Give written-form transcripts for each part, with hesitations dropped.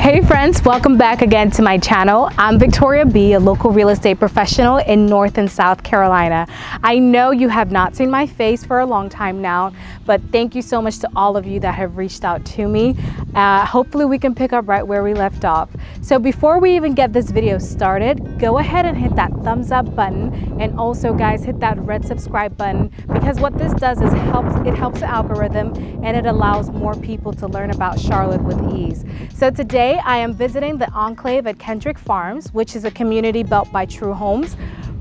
Hey friends, welcome back again to my channel. I'm Victoria B, a local real estate professional in North and South Carolina. I know you have not seen my face for a long time now, but thank you so much to all of you that have reached out to me. Hopefully we can pick up right where we left off. So before we even get this video started, go ahead and hit that thumbs up button, and also guys, hit that red subscribe button, because what this does is it helps the algorithm and it allows more people to learn about Charlotte with ease. So today I am visiting the Enclave at Kendrick Farms, which is a community built by True Homes.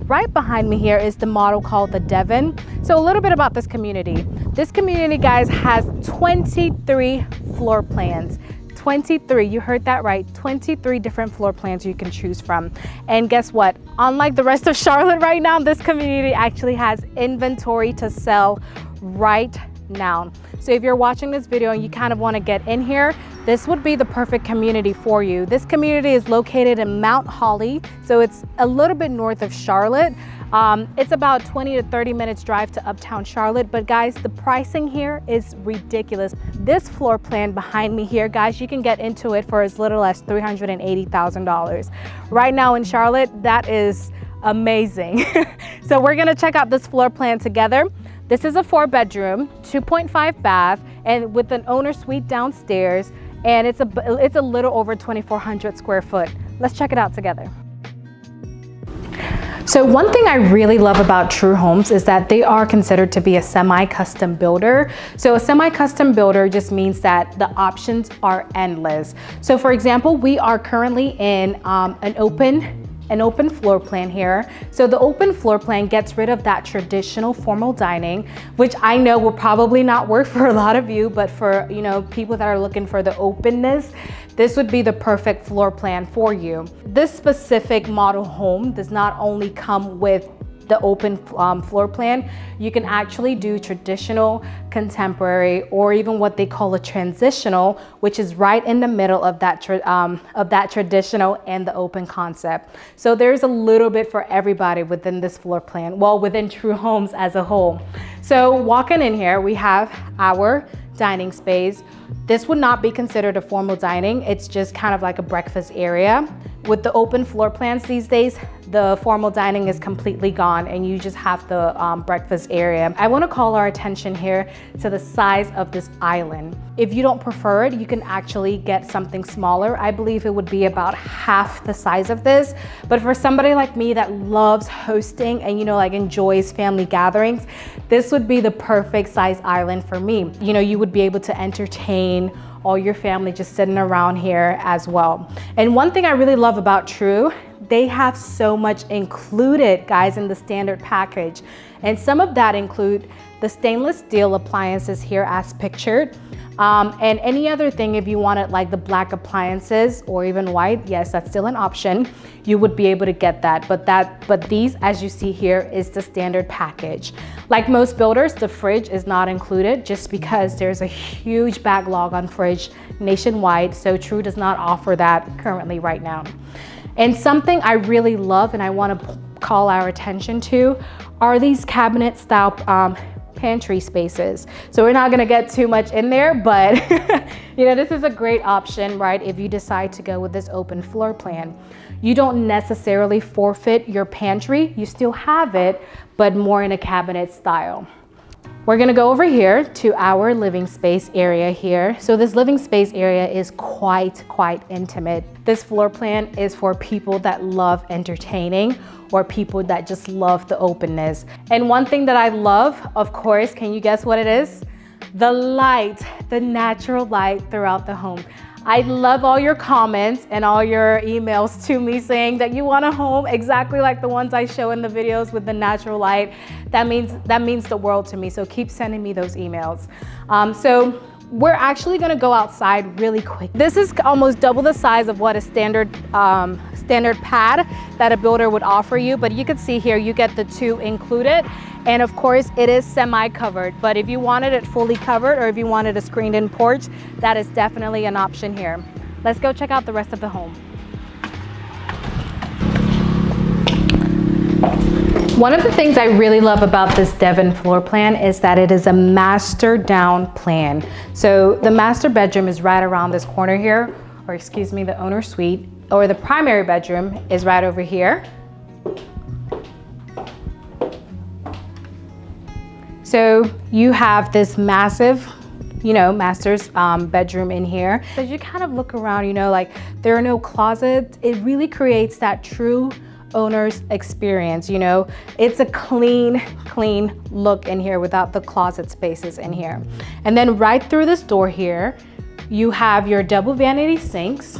Right behind me here is the model called the Devin. So a little bit about this community. This community, guys, has 23 floor plans. 23, you heard that right, 23 different floor plans you can choose from. And guess what? Unlike the rest of Charlotte right now, this community actually has inventory to sell right now. So if you're watching this video and you kind of want to get in here, this would be the perfect community for you. This community is located in Mount Holly, so it's a little bit north of Charlotte. It's about 20 to 30 minutes drive to uptown Charlotte, but guys, the pricing here is ridiculous. This floor plan behind me here, guys, you can get into it for as little as $380,000. Right now in Charlotte, that is amazing. So we're gonna check out this floor plan together. This is a 4-bedroom, 2.5 bath, and with an owner suite downstairs, and it's a little over 2,400 square foot. Let's check it out together. So one thing I really love about True Homes is that they are considered to be a semi-custom builder. So a semi-custom builder just means that the options are endless. So for example, we are currently in an open floor plan here. So the open floor plan gets rid of that traditional formal dining, which I know will probably not work for a lot of you, but for people that are looking for the openness, this would be the perfect floor plan for you. This specific model home does not only come with the open floor plan, you can actually do traditional, contemporary, or even what they call a transitional, which is right in the middle of that traditional and the open concept. So there's a little bit for everybody within this floor plan, well, within True Homes as a whole. So walking in here, we have our dining space. This would not be considered a formal dining. It's just kind of like a breakfast area. With the open floor plans these days, the formal dining is completely gone and you just have the breakfast area. I want to call our attention here to the size of this island. If you don't prefer it, you can actually get something smaller. I believe it would be about half the size of this. But for somebody like me that loves hosting and like enjoys family gatherings, this would be the perfect size island for me. You would be able to entertain all your family just sitting around here as well. And one thing I really love about True, they have so much included, guys, in the standard package. And some of that include the stainless steel appliances here as pictured. And any other thing, if you wanted like the black appliances or even white, yes, that's still an option. You would be able to get that. But these, as you see here, is the standard package. Like most builders, the fridge is not included just because there's a huge backlog on fridge nationwide. So True does not offer that currently right now. And something I really love and I want to call our attention to are these cabinet style pantry spaces. So we're not going to get too much in there, but this is a great option, right? If you decide to go with this open floor plan, you don't necessarily forfeit your pantry. You still have it, but more in a cabinet style. We're gonna go over here to our living space area here. So this living space area is quite intimate. This floor plan is for people that love entertaining or people that just love the openness. And one thing that I love, of course, can you guess what it is? The light, the natural light throughout the home. I love all your comments and all your emails to me saying that you want a home exactly like the ones I show in the videos with the natural light. That means the world to me. So keep sending me those emails. So we're actually gonna go outside really quick. This is almost double the size of what a standard pad that a builder would offer you, but you can see here you get the 2 included. And of course it is semi-covered, but if you wanted it fully covered or if you wanted a screened-in porch, that is definitely an option here. Let's go check out the rest of the home. One of the things I really love about this Devin floor plan is that it is a master down plan. So the master bedroom is right around this corner here, or excuse me, the owner suite, or the primary bedroom is right over here. So you have this massive, you know, master's bedroom in here. As you kind of look around, you know, like there are no closets. It really creates that true owner's experience, you know. It's a clean look in here without the closet spaces in here. And then right through this door here, you have your double vanity sinks.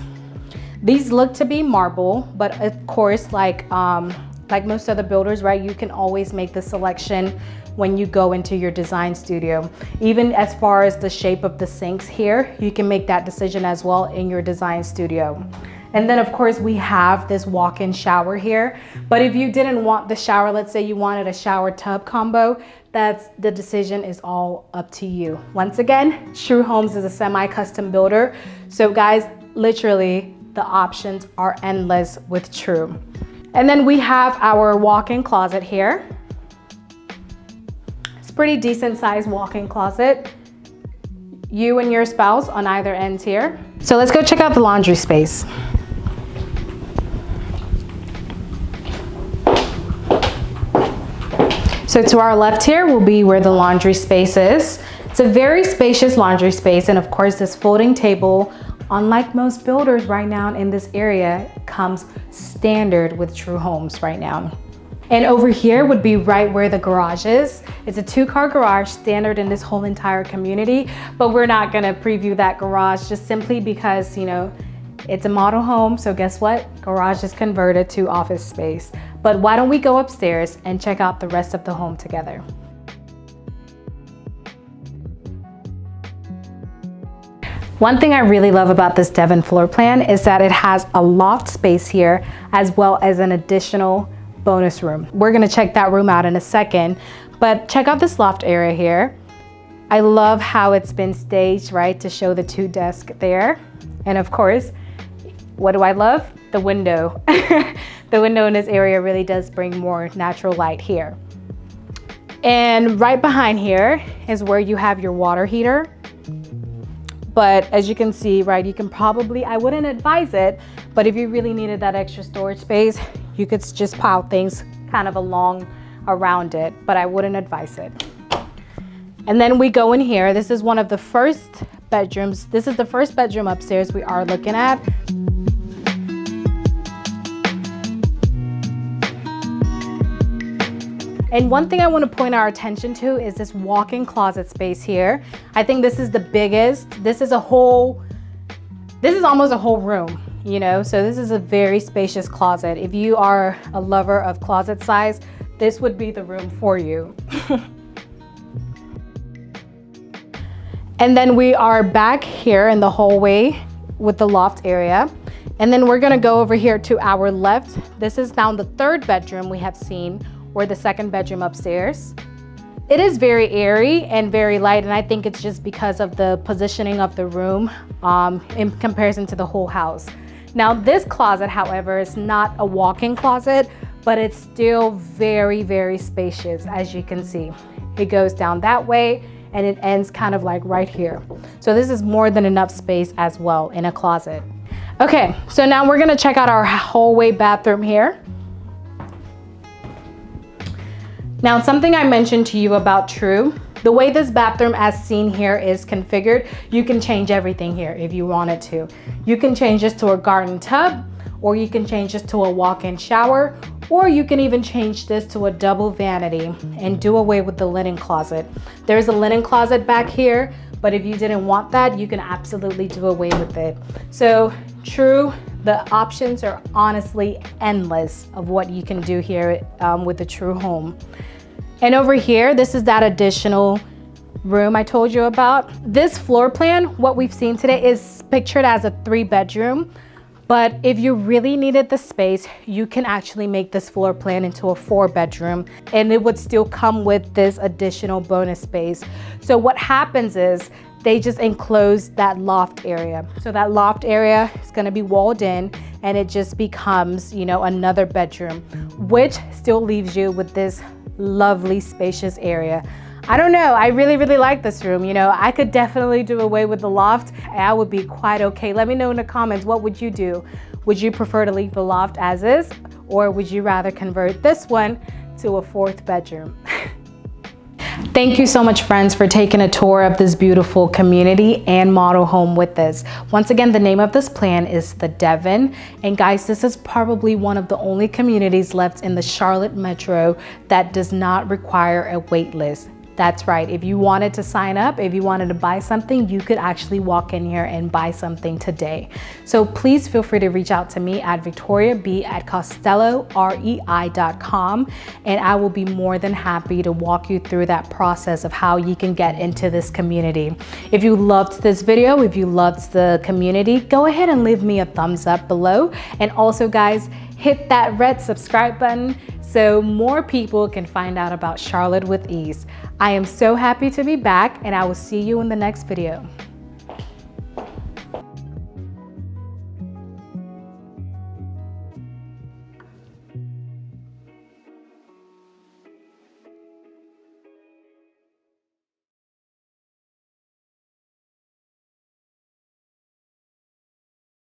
These look to be marble, but of course, like most other builders, right, you can always make the selection when you go into your design studio. Even as far as the shape of the sinks here, you can make that decision as well in your design studio. And then of course we have this walk-in shower here. But if you didn't want the shower, let's say you wanted a shower tub combo, the decision is all up to you. Once again, True Homes is a semi-custom builder. So guys, literally the options are endless with True. And then we have our walk-in closet here. Pretty decent sized walk-in closet. You and your spouse on either ends here. So let's go check out the laundry space. So to our left here will be where the laundry space is. It's a very spacious laundry space, and of course this folding table, unlike most builders right now in this area, comes standard with True Homes right now. And over here would be right where the garage is. It's a 2-car garage, standard in this whole entire community, but we're not gonna preview that garage just simply because, you know, it's a model home, so guess what? Garage is converted to office space. But why don't we go upstairs and check out the rest of the home together? One thing I really love about this Devin floor plan is that it has a loft space here as well as an additional bonus room. We're gonna check that room out in a second, but check out this loft area here. I love how it's been staged, right, to show the 2 desks there. And of course, what do I love? The window. The window in this area really does bring more natural light here. And right behind here is where you have your water heater. But as you can see, right, you can probably, I wouldn't advise it, but if you really needed that extra storage space, you could just pile things kind of along around it, but I wouldn't advise it. And then we go in here. This is one of the first bedrooms. This is the first bedroom upstairs we are looking at. And one thing I want to point our attention to is this walk-in closet space here. I think this is the biggest. This is almost a whole room, you know? So this is a very spacious closet. If you are a lover of closet size, this would be the room for you. And then we are back here in the hallway with the loft area. And then we're gonna go over here to our left. This is now the 3rd bedroom we have seen, or the 2nd bedroom upstairs. It is very airy and very light, and I think it's just because of the positioning of the room in comparison to the whole house. Now this closet, however, is not a walk-in closet, but it's still very, very spacious, as you can see. It goes down that way and it ends kind of like right here. So this is more than enough space as well in a closet. Okay, so now we're gonna check out our hallway bathroom here. Now, something I mentioned to you about True, the way this bathroom as seen here is configured, you can change everything here if you wanted to. You can change this to a garden tub, or you can change this to a walk-in shower, or you can even change this to a double vanity and do away with the linen closet. There's a linen closet back here, but if you didn't want that, you can absolutely do away with it. So True, the options are honestly endless of what you can do here with the True home. And over here, this is that additional room I told you about. This floor plan, what we've seen today, is pictured as a 3-bedroom. But if you really needed the space, you can actually make this floor plan into a 4-bedroom, and it would still come with this additional bonus space. So what happens is they just enclose that loft area. So that loft area is gonna be walled in, and it just becomes, you know, another bedroom, which still leaves you with this lovely spacious area. I don't know, I really, really like this room. You know, I could definitely do away with the loft. I would be quite okay. Let me know in the comments, what would you do? Would you prefer to leave the loft as is, or would you rather convert this one to a 4th bedroom? Thank you so much, friends, for taking a tour of this beautiful community and model home with us. Once again, the name of this plan is the Devin. And guys, this is probably one of the only communities left in the Charlotte Metro that does not require a wait list. That's right. If you wanted to sign up, if you wanted to buy something, you could actually walk in here and buy something today. So please feel free to reach out to me at victoriab@costellorei.com, and I will be more than happy to walk you through that process of how you can get into this community. If you loved this video, if you loved the community, go ahead and leave me a thumbs up below. And also, guys, hit that red subscribe button so more people can find out about Charlotte with ease. I am so happy to be back, and I will see you in the next video.